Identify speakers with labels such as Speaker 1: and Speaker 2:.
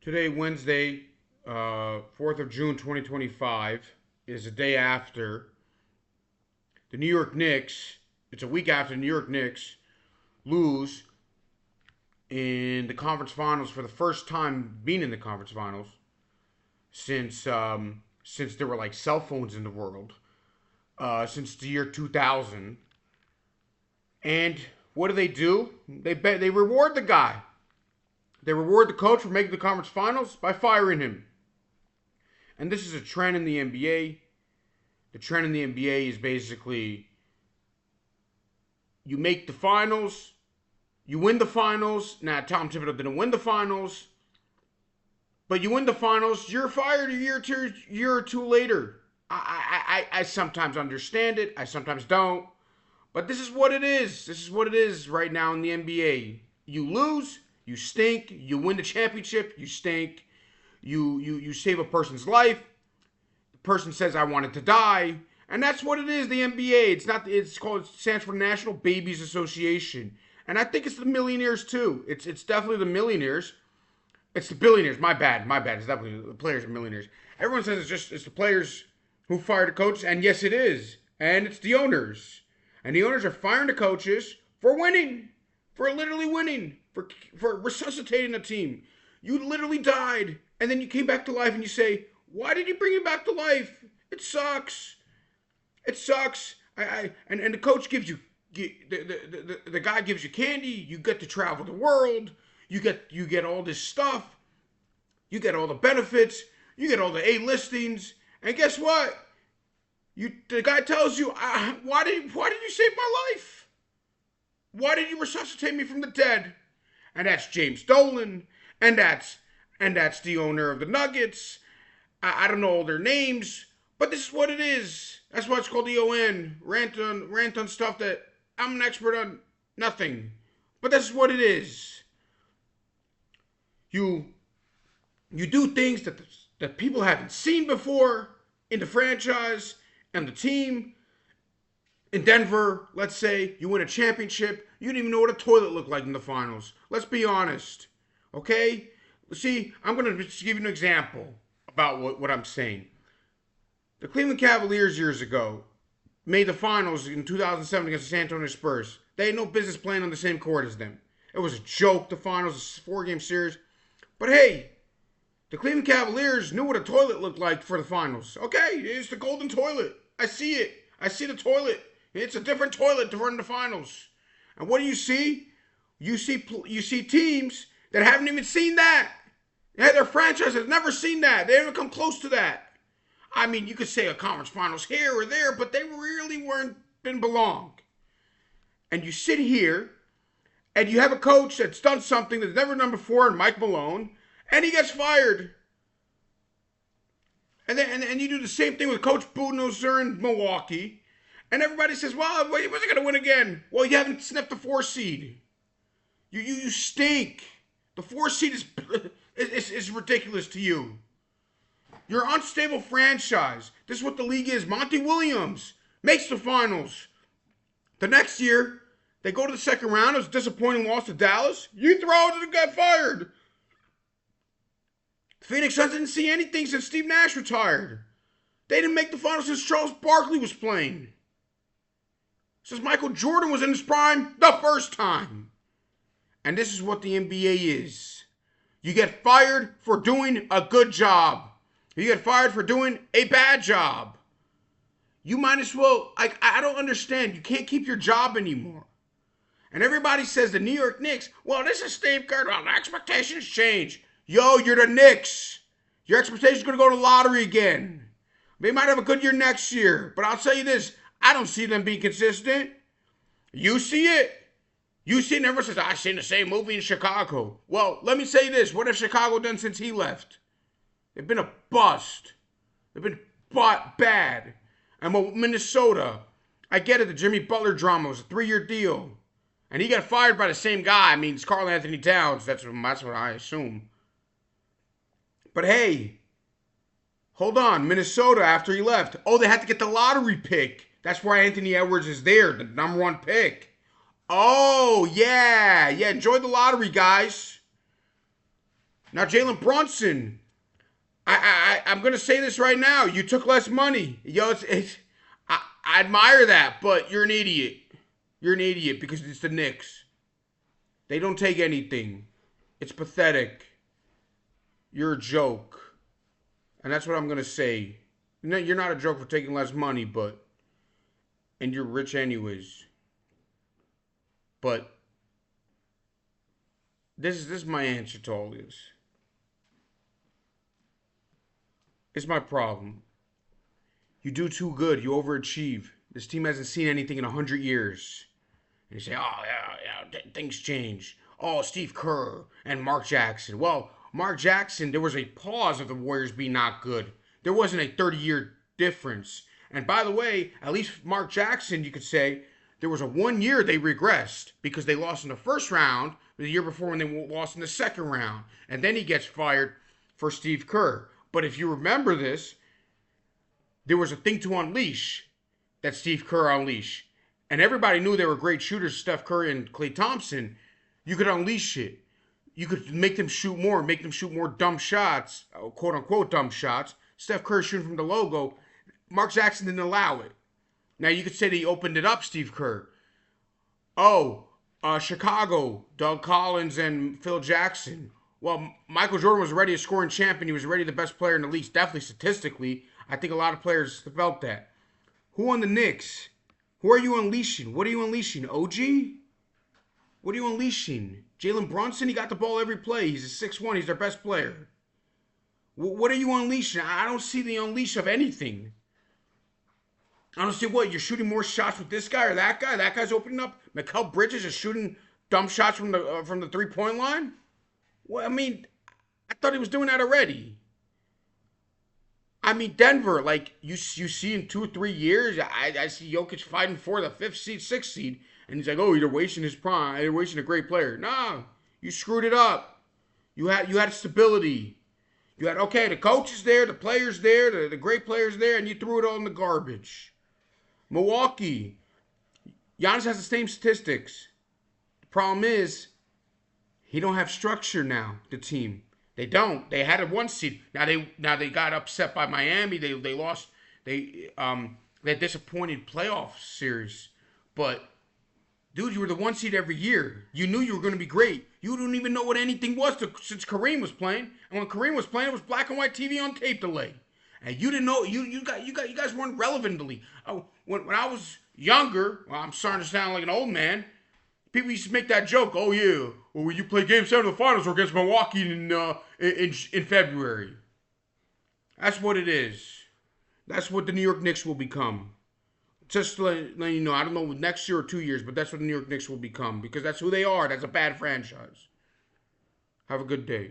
Speaker 1: Today, Wednesday, 4th of June, 2025, is the day after the New York Knicks. It's a week after the New York Knicks lose in the conference finals for the first time being in the conference finals since there were like cell phones in the world, since the year 2000. And what do? They reward the guy. They reward the coach for making the conference finals by firing him. And this is a trend in the NBA. The trend in the NBA is basically you make the finals, you win the finals. Now, Tom Thibodeau didn't win the finals, but you win the finals, you're fired a year or two later. I sometimes understand it, I sometimes don't. But this is what it is. This is what it is right now in the NBA. You lose, you stink. You win the championship, you stink. You save a person's life. The person says, "I wanted to die," and that's what it is. The NBA. It's not. It's called. It stands for National Babies Association, and I think it's the millionaires too. It's definitely the millionaires. It's the billionaires. My bad. My bad. It's definitely the players and millionaires. Everyone says it's the players who fired the coach, and yes, it is. And it's the owners, and the owners are firing the coaches for winning, for literally winning, for resuscitating a team. You literally died, and then you came back to life, and you say, "Why did you bring him back to life? It sucks. It sucks." And the coach gives you the guy gives you candy. You get to travel the world. You get all this stuff. You get all the benefits. You get all the A listings. And guess what? The guy tells you, "Why did you save my life? Why did you resuscitate me from the dead?" And that's James Dolan, and that's the owner of the Nuggets. I don't know all their names, but this is what it is. That's why it's called EON. Rant on stuff that I'm an expert on nothing. But this is what it is. You do things that people haven't seen before in the franchise and the team. In Denver, let's say, you win a championship. You didn't even know what a toilet looked like in the finals. Let's be honest. Okay? See, I'm going to just give you an example about what I'm saying. The Cleveland Cavaliers years ago made the finals in 2007 against the San Antonio Spurs. They had no business playing on the same court as them. It was a joke, the finals, a 4-game series. But hey, the Cleveland Cavaliers knew what a toilet looked like for the finals. Okay, it's the golden toilet. I see it. I see the toilet. It's a different toilet to run the finals. And what do you see? You see teams that haven't even seen that. Their franchise has never seen that. They haven't come close to that. I mean, you could say a conference finals here or there, but they really didn't belong. And you sit here, and you have a coach that's done something that's never done before, Mike Malone, and he gets fired. And you do the same thing with Coach Budenholzer in Milwaukee. And everybody says, "Well, he wasn't going to win again." Well, you haven't sniffed the 4 seed. You stink. The 4 seed is ridiculous to you. You're an unstable franchise. This is what the league is. Monty Williams makes the finals. The next year, they go to the second round. It was a disappointing loss to Dallas. You throw it and got fired. Phoenix Suns didn't see anything since Steve Nash retired. They didn't make the finals since Charles Barkley was playing. Since Michael Jordan was in his prime the first time. And this is what the NBA is. You get fired for doing a good job. You get fired for doing a bad job. You might as well, I don't understand. You can't keep your job anymore. And everybody says the New York Knicks, "Well, this is Steve Kerr. Well, the expectations change." Yo, you're the Knicks. Your expectations are going to go to the lottery again. They might have a good year next year. But I'll tell you this, I don't see them being consistent. You see it. You see it, and everyone says, "I've seen the same movie in Chicago." Well, let me say this. What has Chicago done since he left? They've been a bust. They've been bad. And Minnesota, I get it, the Jimmy Butler drama was a 3-year deal. And he got fired by the same guy. I mean, it's Karl Anthony Towns. That's what I assume. But hey, hold on. Minnesota, after he left, they had to get the lottery pick. That's why Anthony Edwards is there, the number 1 pick. Oh, yeah. Enjoy the lottery, guys. Now, Jalen Brunson, I'm gonna say this right now. You took less money. Yo, I admire that, but you're an idiot. You're an idiot because it's the Knicks. They don't take anything. It's pathetic. You're a joke. And that's what I'm gonna say. No, you're not a joke for taking less money, but and you're rich anyways. But this is my answer to all this. It's my problem. You do too good. You overachieve. This team hasn't seen anything in 100 years. And you say, oh, yeah, things change. Oh, Steve Kerr and Mark Jackson. Well, Mark Jackson, there was a pause of the Warriors being not good. There wasn't a 30-year difference. And by the way, at least Mark Jackson, you could say, there was a 1 year they regressed because they lost in the first round the year before when they lost in the second round. And then he gets fired for Steve Kerr. But if you remember this, there was a thing to unleash that Steve Kerr unleashed. And everybody knew they were great shooters, Steph Curry and Klay Thompson. You could unleash it. You could make them shoot more dumb shots, quote unquote dumb shots. Steph Curry shooting from the logo. Mark Jackson didn't allow it. Now you could say that he opened it up, Steve Kerr. Oh, Chicago, Doug Collins and Phil Jackson. Well, Michael Jordan was already a scoring champion. He was already the best player in the league, definitely statistically. I think a lot of players felt that. Who on the Knicks? Who are you unleashing? What are you unleashing? OG? What are you unleashing? Jalen Brunson? He got the ball every play. He's a 6'1". He's their best player. What are you unleashing? I don't see the unleash of anything. I don't see what. You're shooting more shots with this guy or that guy? That guy's opening up. Mikal Bridges is shooting dumb shots from the 3-point line? Well, I mean, I thought he was doing that already. I mean, Denver, like, you see in 2 or 3 years, I see Jokic fighting for the 5th seed, 6th seed, and he's like, oh, you're wasting his prime, you're wasting a great player. No, you screwed it up. You had stability. You had, okay, the coach is there, the player's there, the great player's there, and you threw it all in the garbage. Milwaukee, Giannis has the same statistics. The problem is, he don't have structure now, the team. They don't. They had a 1 seed. Now they got upset by Miami. They lost. They disappointed playoff series. But dude, you were the 1 seed every year. You knew you were going to be great. You didn't even know what anything was since Kareem was playing. And when Kareem was playing, it was black and white TV on tape delay. And you didn't know. You guys weren't relevant in the league. Oh, when I was younger, well, I'm starting to sound like an old man. People used to make that joke. Oh yeah, well, when you play Game 7 of the Finals or against Milwaukee in February. That's what it is. That's what the New York Knicks will become. Just to let you know, I don't know next year or 2 years, but that's what the New York Knicks will become because that's who they are. That's a bad franchise. Have a good day.